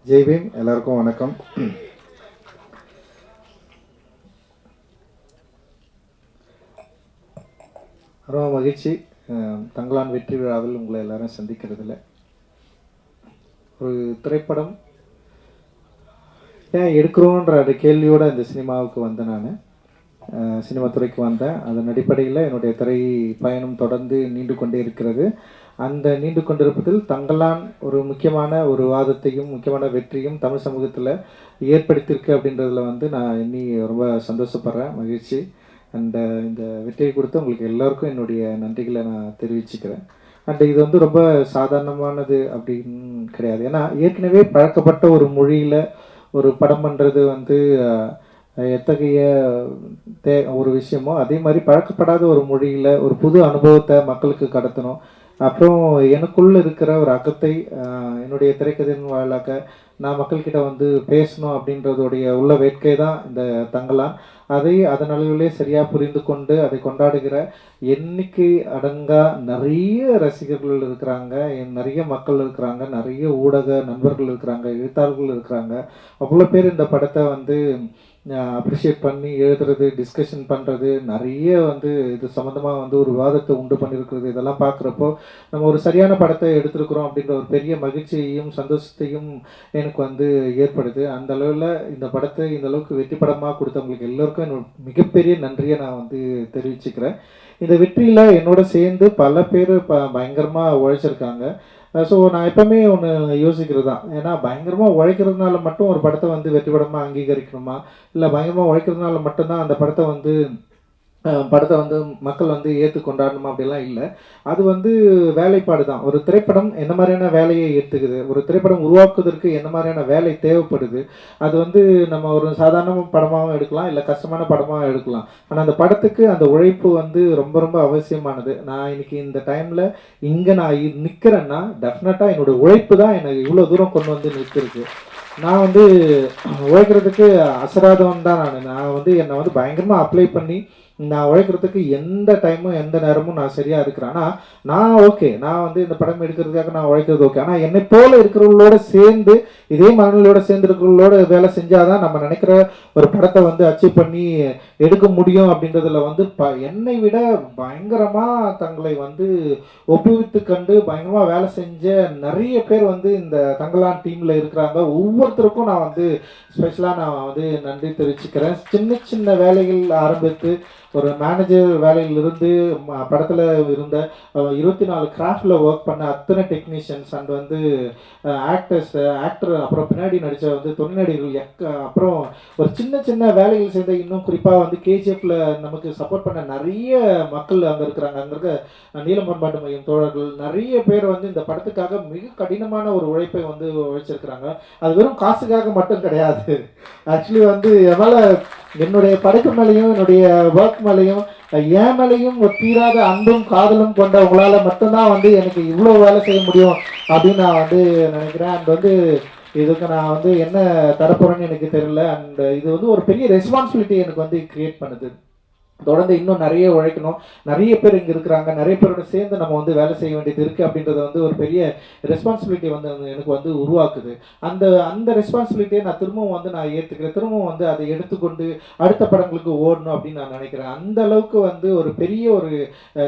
ஜெய் பீம். எல்லாருக்கும் வணக்கம். ரொம்ப மகிழ்ச்சி தங்கலான் வெற்றி விழாவில் உங்களை எல்லாரும் சந்திக்கிறதுல. ஒரு திரைப்படம் ஏன் எடுக்கிறோன்ற அந்த கேள்வியோடு இந்த சினிமாவுக்கு வந்தேன். நான் சினிமா துறைக்கு வந்தேன். அதன் அடிப்படையில் என்னுடைய திரை பயணம் தொடர்ந்து நீண்டு கொண்டே இருக்கிறது. அந்த நீண்டு கொண்டிருப்பதில் தங்கலான் ஒரு முக்கியமான ஒரு வாதத்தையும் முக்கியமான வெற்றியும் தமிழ் சமூகத்தில் ஏற்படுத்தியிருக்கு அப்படின்றதுல நான் இன்னி ரொம்ப சந்தோஷப்படுறேன், மகிழ்ச்சி. அண்ட் இந்த வெற்றியை கொடுத்து உங்களுக்கு எல்லாருக்கும் என்னுடைய நன்றிகளை நான் தெரிவிச்சுக்கிறேன். அண்ட் இது ரொம்ப சாதாரணமானது அப்படின்னு கிடையாது. ஏன்னா ஏற்கனவே பழக்கப்பட்ட ஒரு மொழியில் ஒரு படம் பண்ணுறது எத்தகைய ஒரு விஷயமோ அதே மாதிரி பழக்கப்படாத ஒரு மொழியில் ஒரு புது அனுபவத்தை மக்களுக்கு கடத்தணும். அப்புறம் எனக்குள்ளே இருக்கிற ஒரு அகத்தை என்னுடைய திரைக்கதையின் வாயிலாக நான் மக்கள்கிட்ட பேசணும் அப்படின்றதுடைய உள்ள வேட்கை தான் இந்த தங்கலான். அதை அதன் அளவிலே சரியாக புரிந்து கொண்டு அதை கொண்டாடுகிற எண்ணிக்கை அடங்கா நிறைய ரசிகர்கள் இருக்கிறாங்க, நிறைய மக்கள் இருக்கிறாங்க, நிறைய ஊடக நண்பர்கள் இருக்கிறாங்க, எழுத்தாளர்கள் இருக்கிறாங்க. அவ்வளோ பேர் இந்த படத்தை அப்ரிஷியேட் பண்ணி எழுதுறது, டிஸ்கஷன் பண்ணுறது, நிறைய இது சம்மந்தமாக ஒரு விவாதத்தை உண்டு பண்ணியிருக்கிறது. இதெல்லாம் பார்க்குறப்போ நம்ம ஒரு சரியான படத்தை எடுத்திருக்கிறோம் அப்படின்ற ஒரு பெரிய மகிழ்ச்சியையும் சந்தோஷத்தையும் எனக்கு ஏற்படுது. அந்த அளவில் இந்த படத்தை இந்த அளவுக்கு வெற்றி படமாக கொடுத்தவங்களுக்கு எல்லோருக்கும் என்னோட மிகப்பெரிய நன்றியை நான் தெரிவிச்சுக்கிறேன். இந்த வெற்றியில் என்னோட சேர்ந்து பல பேர் பயங்கரமாக உழைச்சிருக்காங்க. ஸோ நான் எப்போவுமே ஒன்று யோசிக்கிறது தான். ஏன்னா பயங்கரமாக உழைக்கிறதுனால மட்டும் ஒரு படத்தை வெற்றி படமாக அங்கீகரிக்கணுமா, இல்லை பயங்கரமாக உழைக்கிறதுனால மட்டும்தான் அந்த படத்தை மக்கள் ஏற்று கொண்டாடணுமா அப்படிலாம் இல்லை. அது வேலைப்பாடு தான். ஒரு திரைப்படம் என்ன மாதிரியான வேலையை ஏற்றுக்குது, ஒரு திரைப்படம் உருவாக்குவதற்கு என்ன மாதிரியான வேலை தேவைப்படுது, அது நம்ம ஒரு சாதாரண படமாகவும் எடுக்கலாம், இல்லை கஷ்டமான படமாகவும் எடுக்கலாம். ஆனால் அந்த படத்துக்கு அந்த உழைப்பு ரொம்ப ரொம்ப அவசியமானது. நான் இன்னைக்கு இந்த டைமில் இங்கே நான் நிற்கிறேன்னா டெஃபினட்டாக என்னோடய உழைப்பு தான் எனக்கு இவ்வளோ தூரம் கொண்டு நிற்கிறது. நான் உழைக்கிறதுக்கு அசராதவன் தான். நான் என்னை பயங்கரமாக அப்ளை பண்ணி நான் உழைக்கிறதுக்கு எந்த டைமும் எந்த நேரமும் நான் சரியாக இருக்கிறேன். ஆனால் நான் ஓகே, நான் இந்த படம் எடுக்கிறதுக்காக நான் உழைக்கிறது ஓகே. ஆனால் என்னை போல இருக்கிறவங்களோட சேர்ந்து இதே மனநிலையோட சேர்ந்து இருக்கிறவங்களோட வேலை செஞ்சாதான் நம்ம நினைக்கிற ஒரு படத்தை அச்சீவ் பண்ணி எடுக்க முடியும். அப்படின்றதுல என்னை விட பயங்கரமாக தங்களை ஒப்புவித்து கண்டு பயங்கரமாக வேலை செஞ்ச நிறைய பேர் இந்த தங்கலான் டீமில் இருக்கிறாங்க. ஒவ்வொருத்தருக்கும் நான் ஸ்பெஷலாக நான் நன்றி தெரிவிச்சுக்கிறேன். சின்ன சின்ன வேலைகள் ஆரம்பித்து ஒரு மேனேஜர் வேலையிலிருந்து படத்தில் இருந்த 24 கிராஃப்டில் ஒர்க் பண்ண அத்தனை டெக்னீஷியன்ஸ் அண்ட் ஆக்டர், அப்புறம் பின்னாடி நடித்த துணை நடிகர்கள், அப்புறம் ஒரு சின்ன சின்ன வேலைகள் செய்த இன்னும் குறிப்பாக கேஜிஎஃப்ல நமக்கு சப்போர்ட் பண்ண நிறைய மக்கள் அங்கே இருக்கிறாங்க. அங்கே இருக்க நீலமன்பாட்டு மையம் தோழர்கள் நிறைய பேர் இந்த படத்துக்காக மிக கடினமான ஒரு உழைப்பை உழைச்சிருக்கிறாங்க. அது வெறும் காசுக்காக மட்டும் கிடையாது. ஆக்சுவலி எவ்வளோ என்னுடைய படைப்பு மேலேயும் என்னுடைய ஒர்க் மேலேயும் என் மேலேயும் ஒரு தீராத அன்பும் காதலும் கொண்ட உங்களால் மட்டும்தான் எனக்கு இவ்வளோ வேலை செய்ய முடியும் அப்படின்னு நான் நினைக்கிறேன். அண்ட் இதுக்கு நான் என்ன தரப்போறேன்னு எனக்கு தெரியல. அண்ட் இது ஒரு பெரிய ரெஸ்பான்சிபிலிட்டி எனக்கு கிரியேட் பண்ணுது. தொடர்ந்து இன்னும் நிறைய உழைக்கணும். நிறைய பேர் இங்கே இருக்கிறாங்க, நிறைய பேரோட சேர்ந்து நம்ம வேலை செய்ய வேண்டியது இருக்குது. அப்படின்றத ஒரு பெரிய ரெஸ்பான்சிபிலிட்டி எனக்கு உருவாக்குது. அந்த ரெஸ்பான்சிபிலிட்டியை நான் திரும்பவும் நான் ஏற்றுக்கிறேன். திரும்பவும் அதை எடுத்துக்கொண்டு அடுத்த படங்களுக்கு ஓடணும் அப்படின்னு நான் நினைக்கிறேன். அந்த அளவுக்கு ஒரு பெரிய ஒரு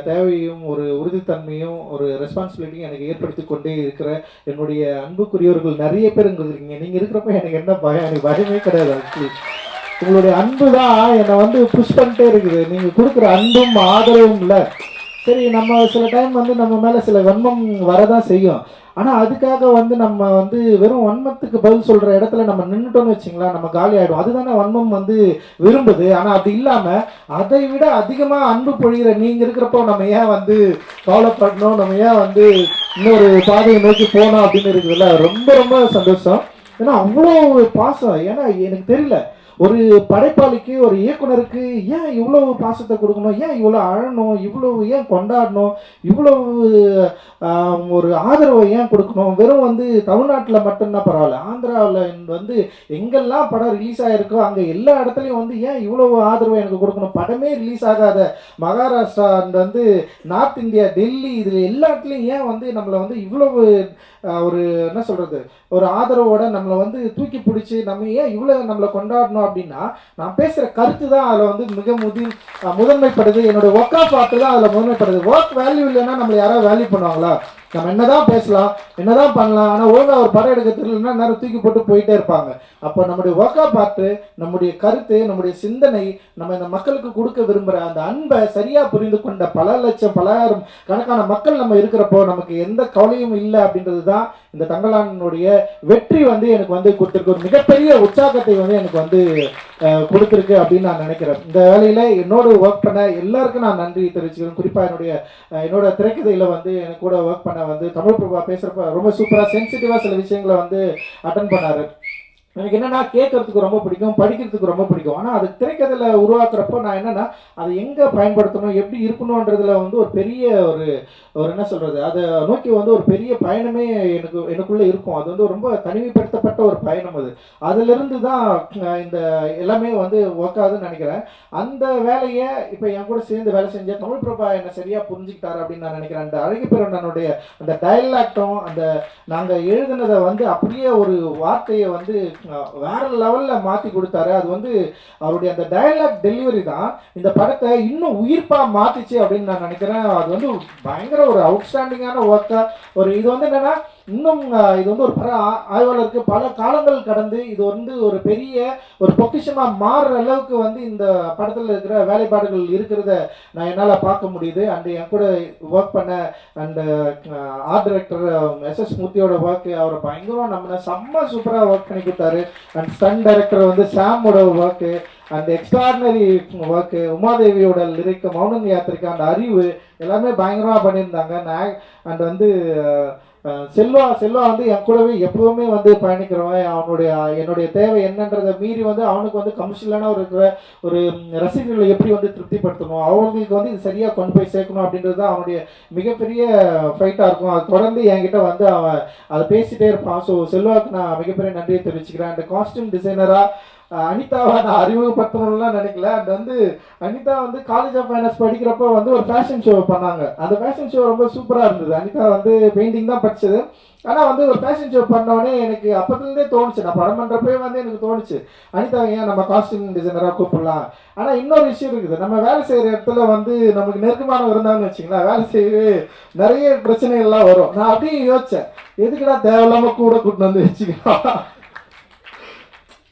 தேவையும் ஒரு உறுதித்தன்மையும் ஒரு ரெஸ்பான்சிபிலிட்டியும் எனக்கு ஏற்படுத்தி கொண்டே இருக்கிற என்னுடைய அன்புக்குரியவர்கள் நிறைய பேர் இங்கே இருக்கீங்க. நீங்கள் இருக்கிறப்ப எனக்கு என்ன பயம்? எனக்கு பயமே கிடையாது. ஆக்சுவலி உங்களுடைய அன்பு தான் என்னை புஷ் பண்ணிட்டே இருக்குது. நீங்கள் கொடுக்குற அன்பும் ஆதரவும் இல்லை. சரி, நம்ம சில டைம் நம்ம மேலே சில வன்மம் வரதான் செய்யும். ஆனால் அதுக்காக நம்ம வெறும் வன்மத்துக்கு பதில் சொல்கிற இடத்துல நம்ம நின்றுட்டோம்னு வச்சிங்களா, நம்ம காலி ஆகிடும். அதுதானே வன்மம் விரும்புது. ஆனால் அப்படி இல்லாமல் அதை விட அதிகமாக அன்பு பொழிகிற நீங்கள் இருக்கிறப்போ நம்ம ஏன் கவலைப்படணும், நம்ம ஏன் இன்னொரு பாதையை நோக்கி போனோம் அப்படின்னு இருக்குதுல்ல. ரொம்ப ரொம்ப சந்தோஷம். ஏன்னா அவ்வளோ பாசம். ஏன்னா எனக்கு தெரியல, ஒரு படைப்பாளிக்கு ஒரு இயக்குனருக்கு ஏன் இவ்வளவு பாசத்தை கொடுக்கணும், ஏன் இவ்வளோ அழணும், இவ்வளவு ஏன் கொண்டாடணும், இவ்வளவு ஒரு ஆதரவை ஏன் கொடுக்கணும். வெறும் தமிழ்நாட்டில் மட்டும்தான் பரவாயில்ல, ஆந்திராவில் எங்கெல்லாம் படம் ரிலீஸ் ஆகிருக்கோ அங்கே எல்லா இடத்துலையும் ஏன் இவ்வளவு ஆதரவை எனக்கு கொடுக்கணும். படமே ரிலீஸ் ஆகாத Maharashtra and north India, Delhi, இதில் எல்லா இடத்துலையும் ஏன் நம்மளை இவ்வளவு ஒரு என்ன சொல்கிறது, ஒரு ஆதரவோட நம்மளை வந்து தூக்கி பிடிச்சி நம்ம ஏன் இவ்வளோ நம்மளை கொண்டாடணும் அப்படின்னா, நான் பேசுகிற கருத்து தான் அதில் வந்து மிக முதன்மைப்படுது. என்னோட ஒர்க் ஆஃப் ஆர்ட் தான் அதில் முதன்மைப்படுது. ஒர்க் வேல்யூ இல்லைன்னா நம்மளை யாராவது வேல்யூ பண்ணுவாங்களா? நம்ம என்னதான் பேசலாம், என்னதான் பண்ணலாம், ஆனால் ஒழுங்காக ஒரு படம் எடுக்க தெரியலன்னா நேரம் தூக்கி போட்டு போயிட்டே இருப்பாங்க. அப்போ நம்முடைய ஒர்க் ஆஃப் ஆர்ட், நம்முடைய கருத்து, நம்முடைய சிந்தனை, நம்ம இந்த மக்களுக்கு கொடுக்க விரும்புகிற அந்த அன்பை சரியாக புரிந்து கொண்ட பல லட்சம் பலாயிரம் கணக்கான மக்கள் நம்ம இருக்கிறப்போ நமக்கு எந்த கவலையும் இல்லை அப்படின்றது தான் இந்த தங்கலானுடைய வெற்றி வந்து எனக்கு வந்து கொடுத்துருக்கு. ஒரு மிகப்பெரிய உற்சாகத்தை வந்து எனக்கு வந்து கொடுத்துருக்கு அப்படின்னு நான் நினைக்கிறேன். இந்த வேலையில் என்னோட ஒர்க் பண்ண எல்லாருக்கும் நான் நன்றி தெரிவிச்சுக்கிறேன். குறிப்பாக என்னோட திரைக்கதையில் வந்து எனக்கு கூட ஒர்க் பண்ண வந்து தமிழ் பிரபா பேசுகிறப்ப ரொம்ப சூப்பராக சென்சிட்டிவாக சில விஷயங்களை வந்து அட்டன் பண்ணார். எனக்கு என்னென்னா கேட்கறதுக்கு ரொம்ப பிடிக்கும், படிக்கிறதுக்கு ரொம்ப பிடிக்கும். ஆனால் அது திரைக்கதையில் உருவாக்குறப்போ நான் என்னென்னா அதை எங்கே பயன்படுத்தணும், எப்படி இருக்கணுன்றதுல வந்து ஒரு பெரிய ஒரு என்ன சொல்கிறது, அதை நோக்கி வந்து ஒரு பெரிய பயணமே எனக்குள்ளே இருக்கும். அது வந்து ரொம்ப தனிமைப்படுத்தப்பட்ட ஒரு பயணம். அதிலிருந்து தான் இந்த எல்லாமே வந்து ஒர்க் ஆகுதுன்னு நினைக்கிறேன். அந்த வேலையை இப்போ என் கூட சேர்ந்து வேலை செஞ்ச தமிழ் பிரபா என்னை சரியாக புரிஞ்சுக்கிட்டாரு அப்படின்னு நான் நினைக்கிறேன். அந்த அழகிப்பெருந்தனுடைய அந்த டயலாக்டும் அந்த நாங்கள் எழுதுனதை வந்து அப்படியே ஒரு வார்த்தையை வந்து வேற லெவலில் மாற்றி கொடுத்தாரு. அது வந்து அவருடைய அந்த டயலாக் டெலிவரி தான் இந்த படத்தை இன்னும் உயிர்ப்பாக மாற்றிச்சு அப்படின்னு நான் நினைக்கிறேன். அது வந்து பயங்கர ஒரு அவுட்ஸ்டாண்டிங்கான ஒர்க்காக ஒரு இது வந்து என்னென்னா இன்னும் இது வந்து ஒரு ஆய்வாளருக்கு பல காலங்கள் கடந்து இது வந்து ஒரு பெரிய ஒரு பொக்கிஷமாக மாறுற அளவுக்கு வந்து இந்த படத்தில் இருக்கிற வேலைப்பாடுகள் இருக்கிறத நான் என்னால் பார்க்க முடியுது. அண்ட் என் கூட ஒர்க் பண்ண அண்ட் ஆர்ட் டைரக்டர் எஸ்எஸ் மூர்த்தியோட ஒர்க்கு அவரை பயங்கரம் நம்ம செம்ம சூப்பராக ஒர்க் பண்ணி கொடுத்தாரு. அண்ட் ஸ்டன் டைரக்டர் வந்து சாமோட ஒர்க்கு அந்த எக்ஸ்ட்ராடினரி ஒர்க்கு, உமாதேவியோட லிரிக், மௌனம் யாத்திரிக்கா, அந்த அறிவு எல்லாமே பயங்கரமாக பண்ணியிருந்தாங்க. அண்ட் வந்து செல்வா வந்து என் கூடவே எப்பவுமே வந்து பயணிக்கிறவன். என்னுடைய தேவை என்னன்றதை மீறி வந்து அவனுக்கு வந்து கமர்ஷியலான ஒரு ரசிகர்களை எப்படி வந்து திருப்திப்படுத்தணும், அவங்களுக்கு வந்து இது சரியாக கொண்டு போய் சேர்க்கணும் அப்படின்றது தான் அவனுடைய மிகப்பெரிய ஃபைட்டாக இருக்கும். அது தொடர்ந்து என்கிட்ட வந்து அவன் அதை பேசிகிட்டே இருப்பான். ஸோ செல்வாவுக்கு நான் மிகப்பெரிய நன்றியை தெரிவிச்சுக்கிறேன். அந்த காஸ்டியூம் டிசைனராக அனிதாவை நான் அறிமுகப்படுத்தணும்லாம் நினைக்கல. அது வந்து அனிதா வந்து காலேஜ் ஆஃப் ஃபைனான்ஸ் படிக்கிறப்போ வந்து ஒரு ஃபேஷன் ஷோ பண்ணாங்க. அந்த ஃபேஷன் ஷோ ரொம்ப சூப்பராக இருந்தது. அனிதா வந்து பெயிண்டிங் தான் படித்தது. ஆனால் வந்து ஒரு ஃபேஷன் ஷோ பண்ணோடனே எனக்கு அப்போதுலேருந்தே தோணுச்சு, நான் படம் பண்ணுறப்பே வந்து எனக்கு தோணுச்சு அனிதா ஏன் நம்ம காஸ்டியூம் டிசைனராக கூப்பிடலாம். ஆனால் இன்னொரு விஷயம் இருக்குது, நம்ம வேலை செய்கிற இடத்துல வந்து நமக்கு நெருக்கமானவர் இருந்தாங்கன்னு வச்சுங்களேன், வேலை செய்யவே நிறைய பிரச்சனைகள்லாம் வரும். நான் அப்படியே யோசித்தேன், எதுக்குடா தேவையில்லாமல் கூட கூட்டின்னு வந்து வச்சுக்கலாம்.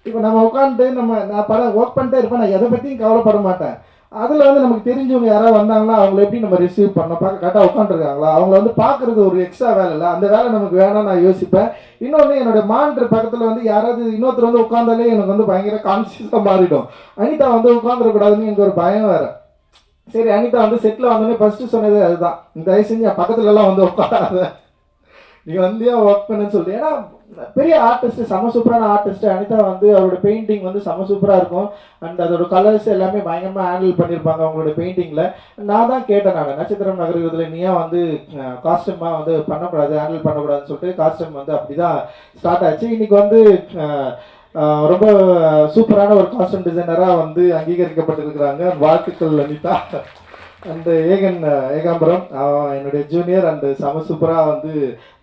இப்போ நம்ம உட்காந்துட்டு நான் படம் ஒர்க் பண்ணிட்டே இருப்பேன், நான் எதை பற்றியும் கவலைப்பட மாட்டேன். அதில் வந்து நமக்கு தெரிஞ்சவங்க யாராவது வந்தாங்கன்னா அவங்கள எப்படி நம்ம ரிசீவ் பண்ணோம், பார்க்க கரெக்டாக உட்காந்துருக்காங்களா, அவங்கள வந்து பார்க்குறது ஒரு எக்ஸ்ட்ரா வேலை இல்லை, அந்த வேலை நமக்கு வேணாம் நான் யோசிப்பேன். இன்னொன்று என்னோட மானிட்டர் பக்கத்தில் வந்து யாராவது இன்னொருத்தர் வந்து உட்காந்தாலே எனக்கு வந்து பயங்கர கான்சியஸாக மாறிடும். அனிதா வந்து உட்காந்துடக்கூடாதுன்னு எனக்கு ஒரு பயம் வேறு. சரி, அனிதா வந்து செட்டில் வந்தோடனே ஃபஸ்ட்டு சொன்னது அதுதான், இந்த தயவு செஞ்சு என் பக்கத்துலலாம் வந்து உட்காராத, நீ வந்து ஒர்க் பண்ணுன்னு சொல்லிட்டு. ஏன்னா பெரிய ஆர்டிஸ்ட், செம சூப்பரான ஆர்டிஸ்ட் அனிதா வந்து அவரோட பெயிண்டிங் வந்து செம சூப்பராக இருக்கும். அண்ட் அதோட கலர்ஸ் எல்லாமே பயங்கரமாக ஹேண்டில் பண்ணியிருப்பாங்க அவங்களோட பெயிண்டிங்கில். நான் தான் கேட்டேன், நான் நட்சத்திரம் நகர்வதில் நீயா வந்து காஸ்டியூமாக வந்து பண்ணக்கூடாது, ஹேண்டில் பண்ணக்கூடாதுன்னு சொல்லிட்டு காஸ்டியூம் வந்து அப்படி தான் ஸ்டார்ட் ஆச்சு. இன்றைக்கி வந்து ரொம்ப சூப்பரான ஒரு காஸ்டியூம் டிசைனராக வந்து அங்கீகரிக்கப்பட்டிருக்கிறாங்க. வாழ்த்துக்கள் அனிதா. அண்டு ஏகாம்பரம் என்னுடைய ஜூனியர் அண்டு செம சூப்பராக வந்து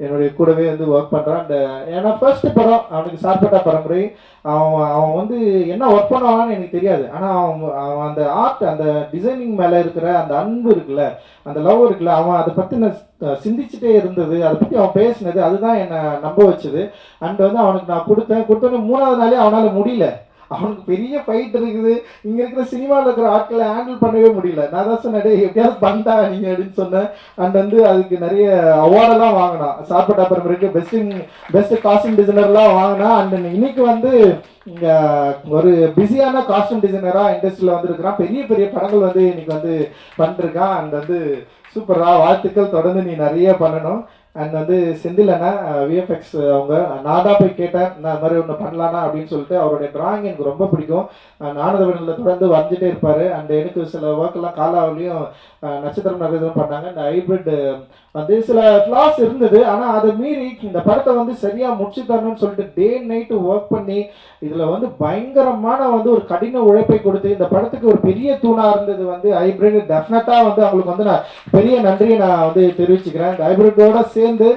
என்னுடைய கூடவே வந்து ஒர்க் பண்ணுறான். அண்டு ஏன்னா ஃபர்ஸ்ட் படம் அவனுக்கு சார்பட்டா பரம்பரை, அவன் வந்து என்ன ஒர்க் பண்ணுவான்னு எனக்கு தெரியாது. ஆனால் அவன் அந்த ஆர்ட், அந்த டிசைனிங் மேலே இருக்கிற அந்த அன்பு இருக்குல்ல, அந்த லவ் இருக்குல்ல, அவன் அதை பற்றி நான் சிந்திச்சுட்டே இருந்தது, அதை பற்றி அவன் பேசினது, அதுதான் என்னை நம்ப வச்சுது. அண்ட் வந்து அவனுக்கு நான் கொடுத்தோன்னே 3வது நாளே அவனால் முடியல. அவனுக்கு பெரிய ஃபைட் இருக்குது, இங்கே இருக்கிற சினிமாவில் இருக்கிற ஆட்களை ஹேண்டில் பண்ணவே முடியல. நான் தான் சொன்னேன், எப்படியாவது பண்ணிட்டா நீங்கள் அப்படின்னு சொன்னேன். அண்ட் வந்து அதுக்கு நிறைய அவார்டெல்லாம் வாங்கினான். சார்பட்டா பரம்பரைக்கு பெஸ்ட் காஸ்டியூம் டிசைனர்லாம் வாங்கினா. அண்ட் இன்னைக்கு வந்து இங்கே ஒரு பிஸியான காஸ்டியூம் டிசைனராக இண்டஸ்ட்ரியில் வந்துருக்கிறான். பெரிய பெரிய படங்கள் வந்து இன்னைக்கு வந்து பண்ணிருக்கான். அண்ட் வந்து சூப்பராக வாழ்த்துக்கள், தொடர்ந்து நீ நிறைய பண்ணணும். அண்ட் வந்து செந்தில் அண்ணா விஎஃப்எக்ஸ் அவங்க, நான் தான் போய் கேட்டேன் நான் அது மாதிரி ஒன்று பண்ணலான்னா அப்படின்னு சொல்லிட்டு. அவருடைய டிராயிங் எனக்கு ரொம்ப பிடிக்கும். நானதவனில் தொடர்ந்து வரைஞ்சிட்டே இருப்பார். அண்ட் எனக்கு சில ஒர்க்கெல்லாம் காலாவிலையும் நட்சத்திரம் நகரம் பண்ணாங்க. இந்த ஹைப்ரிட் வந்து சில ஃப்ளாஸ் இருந்தது, ஆனால் அதை மீறி இந்த படத்தை வந்து சரியாக முடிச்சு தரணும்னு சொல்லிட்டு டே நைட்டு ஒர்க் பண்ணி இதில் வந்து பயங்கரமான வந்து ஒரு கடின உழைப்பை கொடுத்து இந்த படத்துக்கு ஒரு பெரிய தூணாக இருந்தது வந்து ஹைப்ரிட். டெஃபினட்டாக வந்து அவங்களுக்கு வந்து நான் பெரிய நன்றியை நான் வந்து தெரிவிச்சுக்கிறேன். இந்த ஹைப்ரிட்டோட சேர்ந்து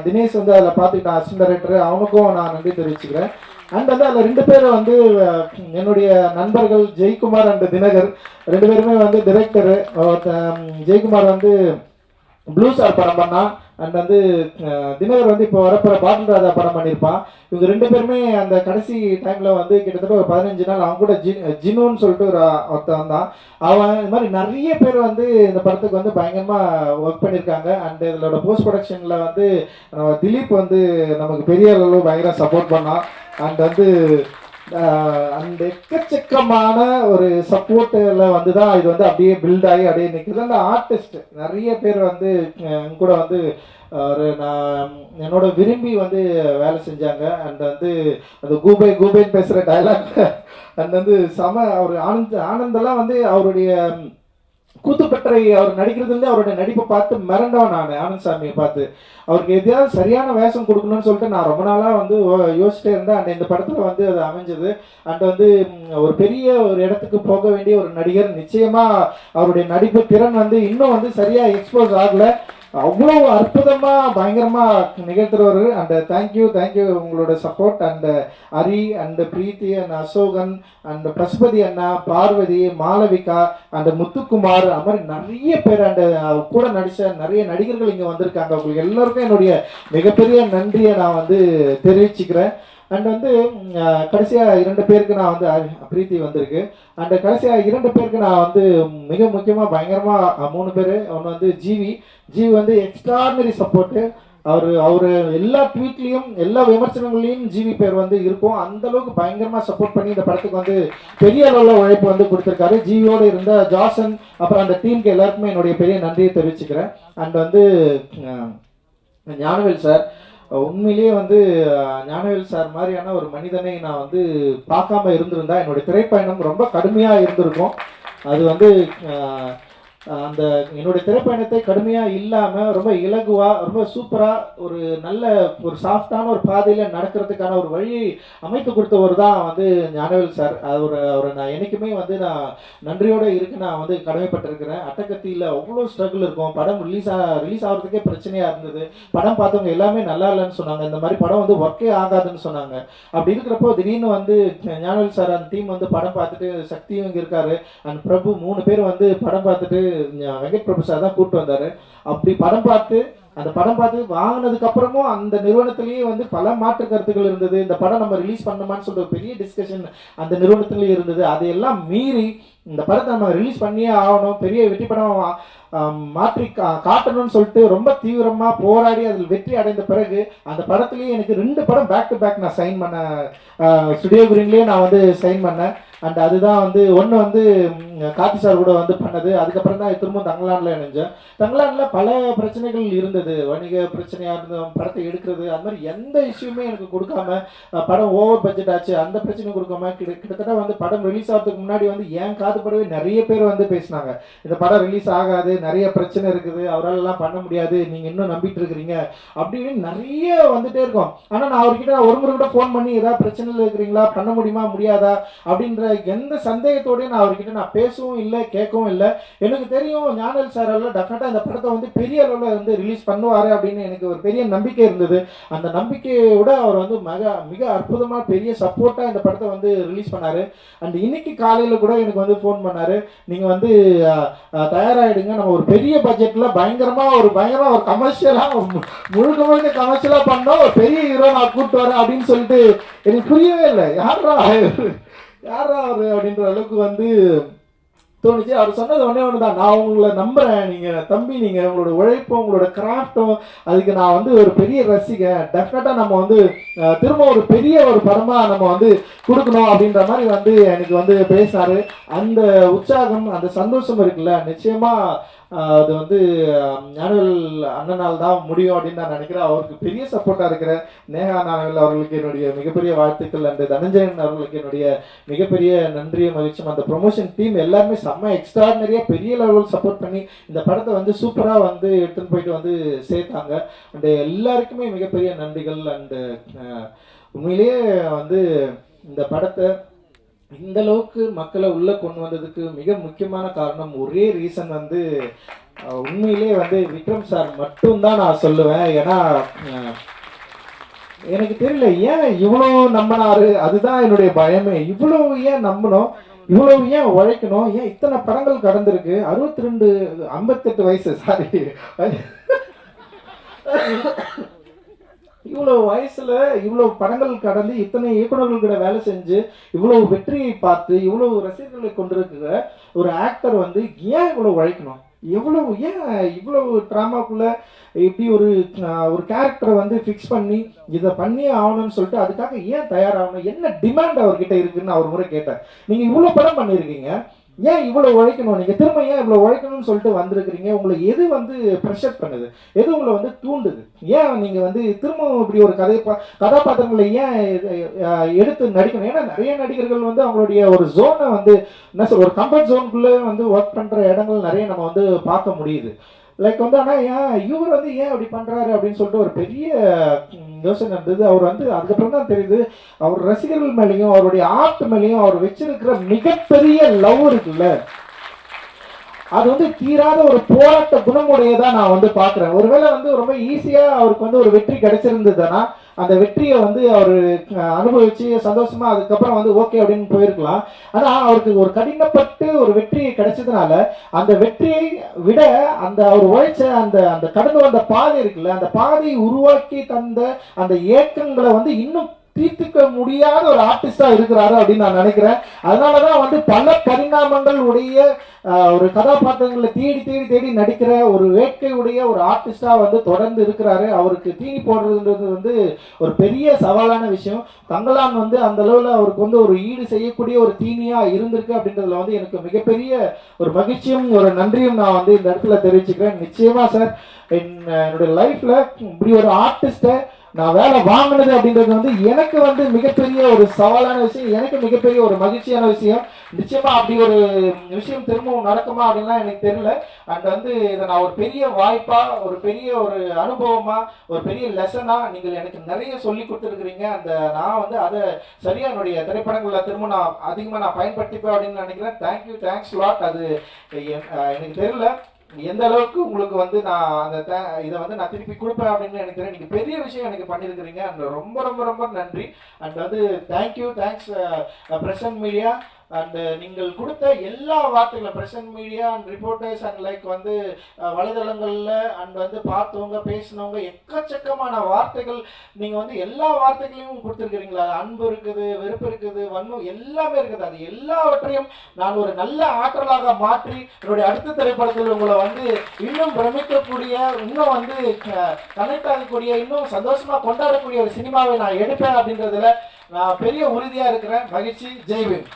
தினேஷ் வந்து அதில் பார்த்துக்கிட்டான் அசிஸ்டன்ட் டைரக்டர், அவனுக்கும் நான் நன்றி தெரிவிச்சுக்கிறேன். அண்ட் வந்து அதில் 2 பேர் வந்து என்னுடைய நண்பர்கள் ஜெயக்குமார் அண்ட் தினகர், 2 பேருமே வந்து டிரெக்டரு. ஜெயக்குமார் வந்து ப்ளூ ஸ்டார் படம் பண்ணான். அண்ட் வந்து தினகர் வந்து இப்போ வரப்போகிற பாட்டில் ராஜா படம் பண்ணியிருப்பான். இவங்க 2 பேருமே அந்த கடைசி டைமில் வந்து கிட்டத்தட்ட ஒரு 15 நாள் அவங்க கூட ஜினுன்னு சொல்லிட்டு ஒருத்தன் வந்தான். அவன் இது மாதிரி நிறைய பேர் வந்து இந்த படத்துக்கு வந்து பயங்கரமாக ஒர்க் பண்ணியிருக்காங்க. அண்ட் இதோட போஸ்ட் ப்ரொடக்ஷனில் வந்து நம்ம திலீப் வந்து நமக்கு பெரிய அளவு பயங்கர சப்போர்ட் பண்ணான். அண்ட் வந்து அந்த எக்கச்சக்கமான ஒரு சப்போர்ட்டில் வந்து தான் இது வந்து அப்படியே பில்ட் ஆகி அப்படியே நிற்குது. அந்த ஆர்டிஸ்ட் நிறைய பேர் வந்து கூட வந்து ஒரு நான் என்னோட விரும்பி வந்து வேலை செஞ்சாங்க. அண்ட் வந்து அந்த கூபைன்னு பேசுகிற டைலாக் அண்ட் வந்து ஒரு ஆனந்தெல்லாம் வந்து அவருடைய கூத்துப்பட்டறை அவர் நடிக்கிறதுலேருந்து அவருடைய நடிப்பை பார்த்து மிரண்டவன் நான் ஆனந்த் சாமியை பார்த்து. அவருக்கு எதையாவது சரியான வேஷம் கொடுக்கணும்னு சொல்லிட்டு நான் ரொம்ப நாளாக வந்து யோசிச்சிட்டே இருந்தேன். அண்ட் இந்த படத்தில் வந்து அது அமைஞ்சது. அண்ட் வந்து ஒரு பெரிய ஒரு இடத்துக்கு போக வேண்டிய ஒரு நடிகர், நிச்சயமாக அவருடைய நடிப்பு திறன் வந்து இன்னும் வந்து சரியாக எக்ஸ்போஸ் ஆகலை. அவ்வளோ அற்புதமாக பயங்கரமாக நிகழ்த்துறவர். அண்ட் தேங்க்யூ உங்களோட support. And Hari and Preethi and Ashokan and Pasupathi அண்ணா, பார்வதி, மாளவிகா அண்ட் முத்துக்குமார், அது மாதிரி நிறைய பேர் அண்ட் கூட நடித்த நிறைய நடிகர்கள் இங்கே வந்திருக்காங்க. உங்களுக்கு எல்லோருக்கும் என்னுடைய மிகப்பெரிய நன்றியை நான் வந்து தெரிவிச்சுக்கிறேன். அண்ட் வந்து கடைசியாக 2 பேருக்கு நான் வந்து பிரீத்தி வந்திருக்கு. அண்ட் கடைசியாக 2 பேருக்கு நான் வந்து மிக முக்கியமாக பயங்கரமாக 3 பேர். ஒன்று வந்து ஜிவி வந்து எக்ஸ்ட்ராடினரி சப்போர்ட்டு. அவர் எல்லா ட்வீட்லேயும் எல்லா விமர்சனங்களையும் ஜிவி பேர் வந்து இருக்கும். அந்தளவுக்கு பயங்கரமாக சப்போர்ட் பண்ணி இந்த படத்துக்கு வந்து பெரிய அளவில் உழைப்பு வந்து கொடுத்துருக்காரு. ஜிவியோடு இருந்த ஜாசன் அப்புறம் அந்த டீமுக்கு எல்லாருக்குமே என்னுடைய பெரிய நன்றியை தெரிவிச்சுக்கிறேன். அண்ட் வந்து ஞானவேல் சார், உண்மையிலேயே வந்து ஞானவேல் சார் மாதிரியான ஒரு மனிதனை நான் வந்து பார்க்காம இருந்திருந்தா என்னுடைய திரைப்பயணம் ரொம்ப கடுமையாக இருந்திருக்கும். அது வந்து அந்த என்னுடைய திரைப்பயணத்தை கடுமையாக இல்லாமல் ரொம்ப இலகுவாக ரொம்ப சூப்பராக ஒரு நல்ல ஒரு சாஃப்டான ஒரு பாதையில் நடக்கிறதுக்கான ஒரு வழியை அமைத்து கொடுத்தவர் தான் வந்து ஞானவேல் சார். அவரை நான் என்றைக்குமே வந்து நான் நன்றியோடு இருக்கு நான் வந்து கடமைப்பட்டிருக்கிறேன். அட்டகத்தியில் அவ்வளோ ஸ்ட்ரகிள் இருக்கும். படம் ரிலீஸ் ஆகிறதுக்கே பிரச்சனையாக இருந்தது. படம் பார்த்தவங்க எல்லாமே நல்லா இல்லைன்னு சொன்னாங்க. இந்த மாதிரி படம் வந்து ஒர்க்கே ஆகாதுன்னு சொன்னாங்க. அப்படி இருக்கிறப்போ திடீர்னு வந்து ஞானவேல் சார் அந்த டீம் வந்து படம் பார்த்துட்டு, சக்தியும் இங்கே இருக்காரு அண்ட் பிரபு 3 பேர் வந்து படம் பார்த்துட்டு வெங்கட் பிரபு சார் தான் கூப்பிட்டு வந்தாரு. அப்படி அந்த படம் பார்த்து வாங்கினதுக்கு அப்புறமும் அந்த நிறுவனத்திலேயே வந்து பல மாற்று கருத்துக்கள் இருந்தது. இந்த படம் நம்ம ரிலீஸ் பண்ணணுமான்னு சொல்லிட்டு ஒரு பெரிய டிஸ்கஷன் அந்த நிறுவனத்திலேயே இருந்தது. அதையெல்லாம் மீறி இந்த படத்தை நம்ம ரிலீஸ் பண்ணியே ஆகணும், பெரிய வெற்றி படம் மாற்றி காட்டணும்னு சொல்லிட்டு ரொம்ப தீவிரமாக போராடி அதில் வெற்றி அடைந்த பிறகு அந்த படத்துலேயே எனக்கு 2 படம் பேக் டு பேக் நான் சைன் பண்ணேன். ஸ்டுடியோ கிரீன்லேயே நான் வந்து சைன் பண்ணேன். அண்ட் அதுதான் வந்து ஒன்று வந்து கார்த்தி சார் கூட வந்து பண்ணது. அதுக்கப்புறம் தான் திரும்ப தங்கலாண்டில் இணைஞ்சேன். தங்கலாண்டில் பல பிரச்சனைகள் இருந்தது. வணிக பிரச்சனையாக இருந்தது, படத்தை எடுக்கிறது, அது மாதிரி எந்த இஷ்யூமே எனக்கு கொடுக்காம, படம் ஓவர் பட்ஜெட் ஆச்சு அந்த பிரச்சனை கொடுக்காம கிட்டத்தட்ட வந்து படம் ரிலீஸ் ஆகிறதுக்கு முன்னாடி வந்து ஏன் காதுபடவே நிறைய பேர் வந்து பேசினாங்க, இந்த படம் ரிலீஸ் ஆகாது, நிறைய பிரச்சனை இருக்குது, அவராலலாம் பண்ண முடியாது, நீங்கள் இன்னும் நம்பிட்டு இருக்கிறீங்க அப்படின்னு நிறைய வந்துட்டே இருக்கும். ஆனால் நான் அவர்கிட்ட ஒரு முறை கூட ஃபோன் பண்ணி ஏதாவது பிரச்சனையில் இருக்கிறீங்களா, பண்ண முடியுமா முடியாதா அப்படின்ற எந்த சந்தேகத்தோடய நான் அவர்கிட்ட நான் பேசவும் இல்லை கேட்கவும் இல்லை. எனக்கு தெரியும் ஞானவேல் சாரால் டெஃபினட்டாக இந்த படத்தை வந்து பெரிய அளவில் வந்து ரிலீஸ் பண்ணுவார் அப்படின்னு எனக்கு ஒரு பெரிய நம்பிக்கை இருந்தது. அந்த நம்பிக்கையோட அவர் வந்து மிக அற்புதமாக பெரிய சப்போர்ட்டாக இந்த படத்தை வந்து ரிலீஸ் பண்ணார். அண்ட் இன்னைக்கு காலையில் கூட எனக்கு வந்து ஃபோன் பண்ணார், நீங்கள் வந்து தயாராகிடுங்க, நம்ம ஒரு பெரிய பட்ஜெட்டில் பயங்கரமாக ஒரு கமர்ஷியலாக முழுக்க கமர்ஷியலாக பண்ணோம், ஒரு பெரிய ஹீரோ நான் கூப்பிட்டு வரேன் அப்படின்னு சொல்லிட்டு எனக்கு புரியவே இல்லை. யாரா அவர் அப்படின்ற அளவுக்கு வந்து தோணுச்சு. அவர் சொன்னது ஒன்று தான், நான் உங்களை நம்புகிறேன், நீங்கள் தம்பி, நீங்கள் உங்களோட உழைப்பும் உங்களோட கிராஃப்டும் அதுக்கு நான் வந்து ஒரு பெரிய ரசிகன், டெஃபினட்டாக நம்ம வந்து திரும்ப ஒரு பெரிய ஒரு படமாக நம்ம வந்து கொடுக்கணும் அப்படின்ற மாதிரி வந்து எனக்கு வந்து பேசினார். அந்த உற்சாகம் அந்த சந்தோஷம் இருக்குல்ல, நிச்சயமாக அது வந்து ஞானவேல் அண்ணனால் தான் முடியும் அப்படின்னு நான் நினைக்கிறேன். அவருக்கு பெரிய சப்போர்ட்டாக இருக்கிற நேஹா ஞானவேல் அவர்களுக்கு என்னுடைய மிகப்பெரிய வாழ்த்துக்கள். அண்ட் தனஞ்சயன் அவர்களுக்கு என்னுடைய மிகப்பெரிய நன்றியை மகிழ்ச்சியும். அந்த ப்ரொமோஷன் டீம் எல்லாருமே செம்ம எக்ஸ்ட்ராடினரியாக பெரிய லெவல் சப்போர்ட் பண்ணி இந்த படத்தை வந்து சூப்பராக வந்து எடுத்துன்னு போயிட்டு வந்து சேர்த்தாங்க. அண்ட் எல்லாருக்குமே மிகப்பெரிய நன்றிகள். அண்டு உண்மையிலேயே வந்து இந்த படத்தை இந்த அளவுக்கு மக்களை உள்ள கொண்டு வந்ததுக்கு மிக முக்கியமான காரணம், ஒரே ரீசன் வந்து உண்மையிலே வந்து விக்ரம் சார் மட்டும்தான் நான் சொல்லுவேன். ஏன்னா எனக்கு தெரியல ஏன் இவ்வளோ நம்பினாரு, அதுதான் என்னுடைய பயமே. இவ்வளவு ஏன் நம்பணும், இவ்வளவு ஏன் உழைக்கணும், ஏன் இத்தனை படங்கள் கடந்திருக்கு. 62 58 வயசு, சாரி, இவ்வளவு வயசுல இவ்வளவு படங்கள் கடந்து இத்தனை இயக்குநர்கள் கூட வேலை செஞ்சு இவ்வளவு வெற்றியை பார்த்து இவ்வளவு ரசிகர்களை கொண்டிருக்கிற ஒரு ஆக்டர் வந்து ஏன் இவ்வளவு உழைக்கணும், எவ்வளவு ஏன் இவ்வளவு ட்ராமாக்குள்ள இப்படி ஒரு ஒரு கேரக்டரை வந்து ஃபிக்ஸ் பண்ணி இதை பண்ணியே ஆகணும்னு சொல்லிட்டு அதுக்காக ஏன் தயாராகணும், என்ன டிமாண்ட் அவர்கிட்ட இருக்குன்னு அவர் முறை கேட்டேன். நீங்க இவ்வளவு படம் பண்ணியிருக்கீங்க, ஏன் இவ்வளவு உழைக்கணும், நீங்க திரும்ப ஏன் இவ்வளவு உழைக்கணும்னு சொல்லிட்டு வந்திருக்கிறீங்க, உங்களை எது வந்து ப்ரெஷர் பண்ணுது, எது உங்களை வந்து தூண்டுது, ஏன் நீங்க வந்து திரும்பவும் இப்படி ஒரு கதாபாத்திரங்களை ஏன் எடுத்து நடிக்கணும். ஏன்னா நிறைய நடிகர்கள் வந்து அவங்களுடைய ஒரு ஜோனை வந்து என்ன சொல்ற, ஒரு கம்ஃபர்ட் ஜோனுக்குள்ளே வந்து ஒர்க் பண்ற இடங்கள் நிறைய நம்ம வந்து பார்க்க முடியுது. லைக் வந்து ஆனால் ஏன் இவர் வந்து ஏன் அப்படி பண்ணுறாரு அப்படின்னு சொல்லிட்டு ஒரு பெரிய யோசனை இருந்தது. அவர் வந்து அதுக்கப்புறம் தான் தெரியுது, அவர் ரசிகர்கள் மேலேயும் அவருடைய ஆர்ட் மேலேயும் அவர் வச்சிருக்கிற மிகப்பெரிய லவ் இருக்குல்ல, அது வந்து தீராத ஒரு போராட்ட குணமுடையதான் நான் வந்து பார்க்குறேன். ஒருவேளை வந்து ரொம்ப ஈஸியாக அவருக்கு வந்து ஒரு வெற்றி கிடைச்சிருந்ததுன்னா அந்த வெற்றியை வந்து அவர் அனுபவிச்சு சந்தோஷமா அதுக்கப்புறம் வந்து ஓகே அப்படின்னு போயிருக்கலாம். ஆனால் அவருக்கு ஒரு கடினப்பட்டு ஒரு வெற்றி கிடைச்சதுனால அந்த வெற்றியை விட அந்த அவர் உழைச்ச அந்த அந்த கடந்து வந்த பாதை இருக்குல்ல, அந்த பாதையை உருவாக்கி தந்த அந்த ஏக்கங்களை வந்து இன்னும் தீர்த்துக்க முடியாத ஒரு ஆர்டிஸ்டா இருக்கிறாரு அப்படின்னு நான் நினைக்கிறேன். அதனாலதான் வந்து பல பரிணாமங்கள் உடைய ஒரு கதாபாத்திரங்களை தேடி தேடி தேடி நடிக்கிற ஒரு வேட்கை உடைய ஒரு ஆர்டிஸ்டா வந்து தொடர்ந்து இருக்கிறாரு. அவருக்கு தீனி போடுறதுன்றது வந்து ஒரு பெரிய சவாலான விஷயம். தங்கலான் வந்து அந்த அளவுல அவருக்கு வந்து ஒரு ஈடு செய்யக்கூடிய ஒரு தீனியா இருந்திருக்கு அப்படின்றதுல வந்து எனக்கு மிகப்பெரிய ஒரு மகிழ்ச்சியும் ஒரு நன்றியும் நான் வந்து இந்த இடத்துல தெரிவிச்சுக்கிறேன். நிச்சயமா சார், என்னுடைய லைஃப்ல இப்படி ஒரு ஆர்டிஸ்ட நான் வேலை வாங்கினது அப்படின்றது வந்து எனக்கு வந்து மிகப்பெரிய ஒரு சவாலான விஷயம், எனக்கு மிகப்பெரிய ஒரு மகிழ்ச்சியான விஷயம். நிச்சயமா அப்படி ஒரு விஷயம் திரும்பவும் நடக்குமா அப்படின்லாம் எனக்கு தெரியல. அண்ட் வந்து இதை நான் ஒரு பெரிய வாய்ப்பா, ஒரு பெரிய ஒரு அனுபவமா, ஒரு பெரிய லெசனா நீங்கள் எனக்கு நிறைய சொல்லி கொடுத்துருக்கிறீங்க. அந்த நான் வந்து அதை சரியா என்னுடைய திரைப்படங்களில் திரும்ப நான் அதிகமாக நான் பயன்படுத்திப்பேன் அப்படின்னு நினைக்கிறேன். Thank you, thanks lot. அது எனக்கு தெரியல எந்த அளவுக்கு உங்களுக்கு வந்து நான் அந்த இதை வந்து நான் திருப்பி கொடுப்பேன் அப்படின்னு நினைக்கிறேன். நீங்க பெரிய விஷயம் எனக்கு பண்ணியிருக்கிறீங்க. அண்ட் ரொம்ப ரொம்ப ரொம்ப நன்றி. அண்ட் வந்து thank you, thanks present media. And நீங்கள் கொடுத்த எல்லா வார்த்தைகளும் present media and reporters and like வந்து வலைதளங்களில் அண்ட் வந்து பார்த்தவங்க பேசினவங்க எக்கச்சக்கமான வார்த்தைகள் நீங்கள் வந்து எல்லா வார்த்தைகளையும் கொடுத்துருக்கிறீங்களா. அன்பு இருக்குது, வெறுப்பு இருக்குது, வன்மம் எல்லாமே இருக்குது. அது எல்லாவற்றையும் நான் ஒரு நல்ல ஆற்றலாக மாற்றி என்னுடைய அடுத்த திரைப்படத்தில் உங்களை வந்து இன்னும் பிரமிக்கக்கூடிய, இன்னும் வந்து கனெக்ட் ஆகக்கூடிய, இன்னும் சந்தோஷமாக கொண்டாடக்கூடிய ஒரு சினிமாவை நான் எடுப்பேன் அப்படின்றதுல நான் பெரிய உறுதியாக இருக்கிறேன். மகிழ்ச்சி. ஜெய்வின்.